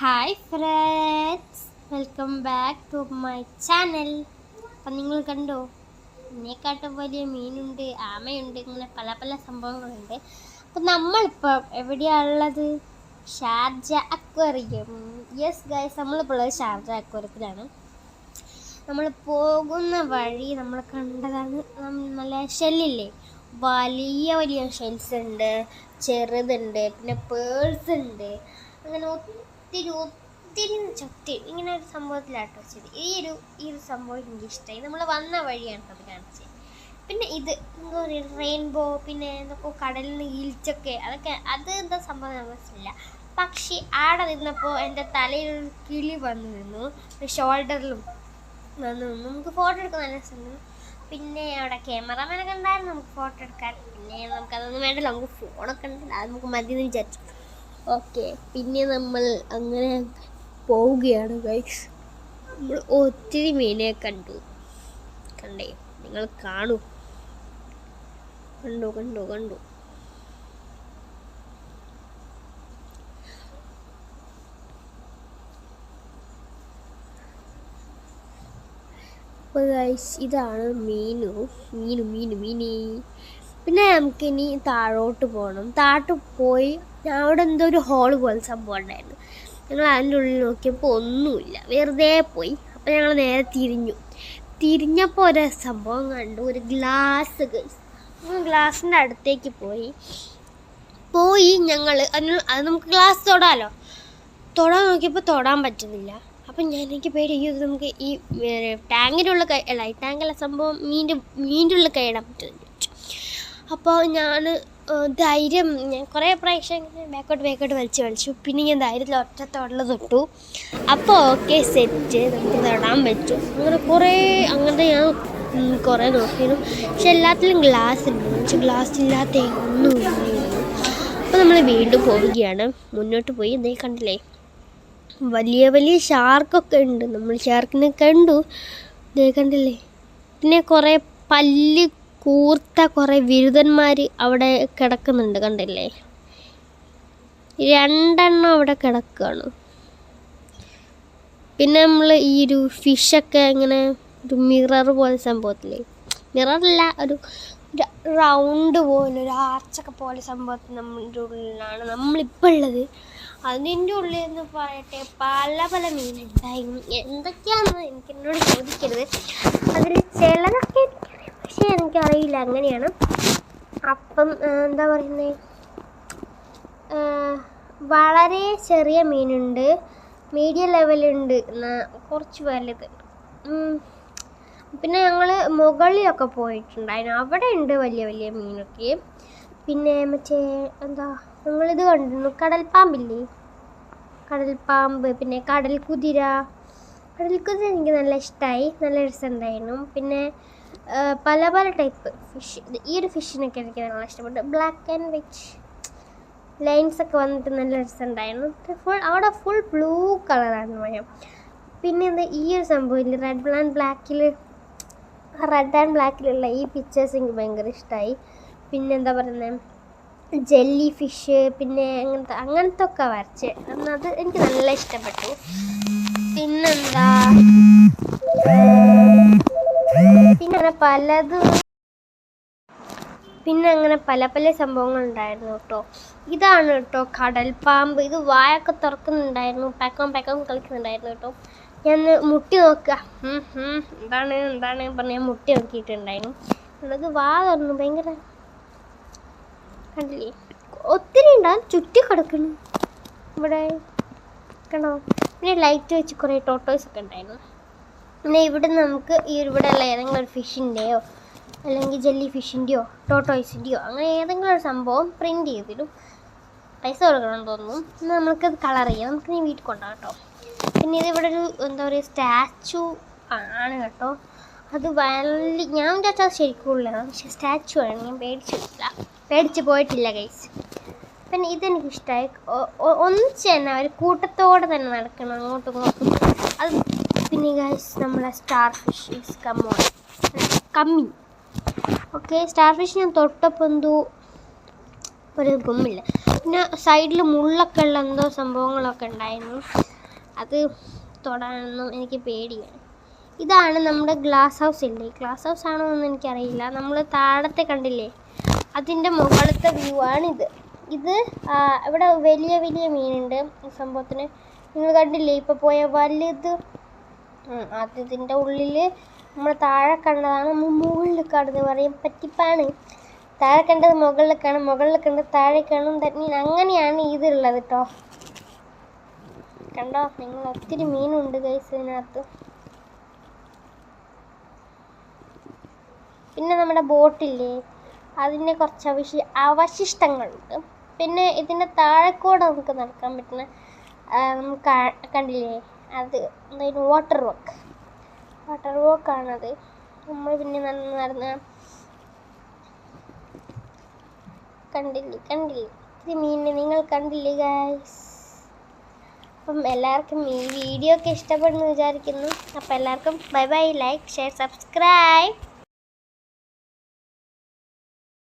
Hi friends, welcome back to my channel. അപ്പം നിങ്ങൾ കണ്ടോ, എന്നെക്കാട്ടും വലിയ മീനുണ്ട്, ആമയുണ്ട്, ഇങ്ങനെ പല പല സംഭവങ്ങളുണ്ട്. അപ്പം നമ്മളിപ്പോൾ എവിടെയാണുള്ളത്? Sharjah aquarium. യെസ് ഗൈസ്, നമ്മളിപ്പോൾ ഉള്ളത് ഷാർജ അക്വേറിയത്തിലാണ്. നമ്മൾ പോകുന്ന വഴി നമ്മൾ കണ്ടതാണ്, നല്ല ഷെല്ലില്ലേ, വലിയ വലിയ ഷെൽസ് ഉണ്ട്, ചെറുതുണ്ട്, പിന്നെ പേഴ്സ് ഉണ്ട്, അങ്ങനെ ഒത്തിരി ഇങ്ങനെ ഒരു സംഭവത്തിലാട്ടോ വെച്ചത്. ഈ ഒരു സംഭവം എനിക്ക് ഇഷ്ടമായി. നമ്മൾ വന്ന വഴിയാണ് അത് കാണിച്ചത്. പിന്നെ ഇത് എന്താ പറയുക, റെയിൻബോ, പിന്നെ എന്തൊക്കെ കടലിൽ നിന്ന് ഈൽച്ചൊക്കെ, അത് എന്താ സംഭവം മനസ്സിലില്ല. പക്ഷേ ആടെ നിന്നപ്പോൾ എൻ്റെ തലയിൽ ഒരു കിളി വന്നു നിന്നു, ഷോൾഡറിലും വന്നു നിന്നു. നമുക്ക് ഫോട്ടോ എടുക്കാൻ നല്ല രസമുണ്ട്. പിന്നെ അവിടെ ക്യാമറമാനൊക്കെ ഉണ്ടായിരുന്നു നമുക്ക് ഫോട്ടോ എടുക്കാൻ. പിന്നെ നമുക്കതൊന്നും വേണ്ടല്ലോ, നമുക്ക് ഫോണൊക്കെ ഉണ്ടല്ലോ, അത് നമുക്ക് മതി എന്ന് വിചാരിച്ചു. ഓക്കെ, പിന്നെ നമ്മൾ അങ്ങനെ പോവുകയാണ് ഗൈസ്. നമ്മൾ ഒത്തിരി മീനെ കണ്ടേ, നിങ്ങൾ കണ്ടു. അപ്പോൾ ഗൈസ്, ഇതാണ് മീനു. പിന്നെ നമുക്കിനി താഴോട്ട് പോകണം. താഴോട്ട് പോയി അവിടെ എന്തോ ഒരു ഹോള് പോലെ സംഭവം ഉണ്ടായിരുന്നു. ഞങ്ങൾ അതിൻ്റെ ഉള്ളിൽ നോക്കിയപ്പോൾ ഒന്നുമില്ല, വെറുതെ പോയി. അപ്പോൾ ഞങ്ങൾ നേരെ തിരിഞ്ഞപ്പോൾ ഒരു സംഭവം കണ്ടു, ഒരു ഗ്ലാസ്. ഗ്ലാസിൻ്റെ അടുത്തേക്ക് പോയി ഞങ്ങൾ അത് നമുക്ക് ഗ്ലാസ് തൊടാൻ നോക്കിയപ്പോൾ തൊടാൻ പറ്റുന്നില്ല. അപ്പം എനിക്ക് പേടി, നമുക്ക് ഈ ടാങ്കിനുള്ള ടാങ്കല്ല സംഭവം, മീൻ്റെ ഉള്ളിൽ കൈയിടാൻ പറ്റുന്നില്ല. അപ്പോൾ ഞാൻ കുറേ പ്രാവശ്യം ഇങ്ങനെ ബാക്കോട്ട് വലിച്ചു. പിന്നെ ഞാൻ ധൈര്യത്തിൽ ഒറ്റത്തോടെ തൊട്ടു. അപ്പോൾ ഓക്കെ, സെറ്റ്, നമുക്ക് തൊടാൻ പറ്റും. അങ്ങനെ ഞാൻ കുറേ നോക്കിയിരുന്നു. പക്ഷെ എല്ലാത്തിലും ഗ്ലാസ് ഉണ്ട്, പക്ഷെ ഗ്ലാസ് ഇല്ലാത്ത ഒന്നുമില്ല. അപ്പോൾ നമ്മൾ വീണ്ടും പോവുകയാണ്. മുന്നോട്ട് പോയി എന്തേ കണ്ടില്ലേ, വലിയ വലിയ ഷാർക്കൊക്കെ ഉണ്ട്. നമ്മൾ ഷാർക്കിനെ കണ്ടു, ഇതേ കണ്ടില്ലേ. പിന്നെ കുറേ പല്ല് കൂർത്ത കുറേ വിരുദ്ധന്മാർ അവിടെ കിടക്കുന്നുണ്ട്, കണ്ടില്ലേ. 2 എണ്ണം അവിടെ കിടക്കുകയാണ്. പിന്നെ നമ്മൾ ഈ ഒരു ഫിഷൊക്കെ ഇങ്ങനെ ഒരു മിറർ പോലെ സംഭവത്തില്ലേ, മിററല്ല, ഒരു റൗണ്ട് പോലെ, ഒരു ആർച്ചൊക്കെ പോലെ സംഭവത്തിൽ നമ്മുടെ ഉള്ളിലാണ് നമ്മളിപ്പോൾ ഉള്ളത്. അതിൻ്റെ ഉള്ളിൽ എന്ന് പറയട്ടെ, പല പല മീനുണ്ടായിരുന്നു. എന്തൊക്കെയാണെന്ന് എന്നോട് ചോദിക്കരുത്. അതിൽ ചിലതൊക്കെ പക്ഷേ എനിക്കറിയില്ല, അങ്ങനെയാണ്. അപ്പം എന്താ പറയുന്നത്, വളരെ ചെറിയ മീനുണ്ട്, മീഡിയം ലെവലുണ്ട്, കുറച്ച് വലുത്. പിന്നെ ഞങ്ങൾ മുകളിലൊക്കെ പോയിട്ടുണ്ടായിരുന്നു, അവിടെ ഉണ്ട് വലിയ വലിയ മീനൊക്കെ. പിന്നെ മറ്റേ ഞങ്ങളിത് കണ്ടിരുന്നു, കടൽപ്പാമ്പില്ലേ, കടൽപ്പാമ്പ്. പിന്നെ കടൽക്കുതിര എനിക്ക് നല്ല ഇഷ്ടമായി, നല്ല രസമുണ്ടായിരുന്നു. പിന്നെ പല പല ടൈപ്പ് ഫിഷ്. ഈ ഒരു ഫിഷിനൊക്കെ എനിക്ക് നല്ല ഇഷ്ടപ്പെട്ടു. ബ്ലാക്ക് ആൻഡ് വൈറ്റ് ലൈൻസൊക്കെ വന്നിട്ട് നല്ല രസമുണ്ടായിരുന്നു. അവിടെ ഫുൾ ബ്ലൂ കളറാണ് മഴ. പിന്നെ ഈ ഒരു സംഭവമില്ല, റെഡ് ആൻഡ് ബ്ലാക്കിലുള്ള ഈ പിക്ചേഴ്സ് എനിക്ക് ഭയങ്കര ഇഷ്ടമായി. പിന്നെ എന്താ പറയുന്നത്, ജെല്ലി ഫിഷ്, പിന്നെ അങ്ങനത്തെ ഒക്കെ വരച്ച് അത് എനിക്ക് നല്ല ഇഷ്ടപ്പെട്ടു. പിന്നെന്താ, പിന്നെ അങ്ങനെ പല പല സംഭവങ്ങളുണ്ടായിരുന്നു കേട്ടോ. ഇതാണ് കേട്ടോ കടൽപ്പാമ്പ്. ഇത് വായൊക്കെ തുറക്കുന്നുണ്ടായിരുന്നു, പാക്കം കളിക്കുന്നുണ്ടായിരുന്നു കേട്ടോ. ഞാൻ മുട്ടി നോക്കുക, എന്താണ് പറഞ്ഞ് ഞാൻ മുട്ടി നോക്കിയിട്ടുണ്ടായിരുന്നു. അത് വാ തുറന്നു, ഭയങ്കര കണ്ടില്ലേ, ഒത്തിരി ഉണ്ടാകും, ചുറ്റി കിടക്കുന്നു ഇവിടെ കണ്ടോ. പിന്നെ ലൈറ്റ് വെച്ച് കുറേ ടോട്ടോയ്സ് ഒക്കെ ഉണ്ടായിരുന്നു. പിന്നെ ഇവിടെ നമുക്ക് ഇവിടെയുള്ള ഏതെങ്കിലും ഒരു ഫിഷിൻ്റെയോ അല്ലെങ്കിൽ ജെല്ലി ഫിഷിൻ്റെയോ ടോട്ടോയ്സിൻ്റെയോ അങ്ങനെ ഏതെങ്കിലും ഒരു സംഭവം പ്രിൻ്റ് ചെയ്തിടും. പൈസ കൊടുക്കണമെന്ന് തോന്നുന്നു. പിന്നെ നമുക്കത് കളർ ചെയ്യാം, നമുക്ക് നീ വീട്ടിൽ കൊണ്ടുപോകാം കേട്ടോ. പിന്നെ ഇതിവിടെ ഒരു എന്താ പറയുക, സ്റ്റാച്ചു ആണ് കേട്ടോ. അത് ഞാൻ വിചാരിച്ചാൽ ശരിക്കും ഉള്ളതാണ്, പക്ഷേ സ്റ്റാച്ചു ആണ്. ഞാൻ പേടിച്ച് പോയിട്ടില്ല ഗൈസ്. പിന്നെ ഇതെനിക്കിഷ്ടമായി. ഒന്നിച്ച് തന്നെ ഒരു കൂട്ടത്തോടെ തന്നെ നടക്കണം, അങ്ങോട്ടും ഇങ്ങോട്ടും. അത് പിന്നെ ഗൈസ്, നമ്മളെ star fish is coming. Okay, star fish ഞാൻ തൊട്ടപ്പോൾ എന്തോ ഒരു ഗുമ്മില്ല. പിന്നെ സൈഡിൽ മുള്ളൊക്കെ ഉള്ള എന്തോ സംഭവങ്ങളൊക്കെ ഉണ്ടായിരുന്നു. അത് തൊടാനൊന്നും എനിക്ക് പേടിയാണ്. ഇതാണ് നമ്മുടെ ഗ്ലാസ് ഹൗസ് ഇല്ലേ, ഗ്ലാസ് ഹൗസ് ആണോ എന്ന് എനിക്കറിയില്ല. നമ്മൾ താഴത്തെ കണ്ടില്ലേ, അതിൻ്റെ മുകളിലത്തെ വ്യൂ ആണിത്. ഇത് ഇവിടെ വലിയ വലിയ മീനുണ്ട് ഈ സംഭവത്തിന്. നിങ്ങൾ കണ്ടില്ലേ ഇപ്പോൾ പോയ വലുത്, അതിൻ്റെ ഉള്ളിൽ നമ്മൾ താഴെ കണ്ടതാണ് നമ്മൾ മുകളിൽ കാണുന്നത്. പറയാൻ പറ്റിപ്പാണ്. താഴെ കണ്ടത് മുകളിൽ കാണും, മുകളിൽ കണ്ടത് താഴെ കാണും. ദാറ്റ് മീൻ അങ്ങനെയാണ് ഇതുള്ളത് കേട്ടോ. കണ്ടോ നിങ്ങൾ, ഒത്തിരി മീനുണ്ട് ഗൈസ് ഇതിനകത്ത്. പിന്നെ നമ്മുടെ ബോട്ടില്ലേ, അതിൻ്റെ കുറച്ച് അവശിഷ്ടങ്ങളുണ്ട്. പിന്നെ ഇതിൻ്റെ താഴെക്കൂടെ നമുക്ക് നടക്കാൻ പറ്റുന്ന നമുക്ക് കണ്ടില്ലേ, അത് എന്തായാലും വാട്ടർ വാക്കാണത്. നമ്മൾ പിന്നെ നടന്ന കണ്ടില്ലേ ഇത് മീനിനെ നിങ്ങൾ കണ്ടില്ലേ ഗൈസ്. അപ്പം എല്ലാവർക്കും ഈ വീഡിയോ ഒക്കെ ഇഷ്ടപ്പെടുന്നു വിചാരിക്കുന്നു. അപ്പോൾ എല്ലാവർക്കും bye bye, like, share, subscribe.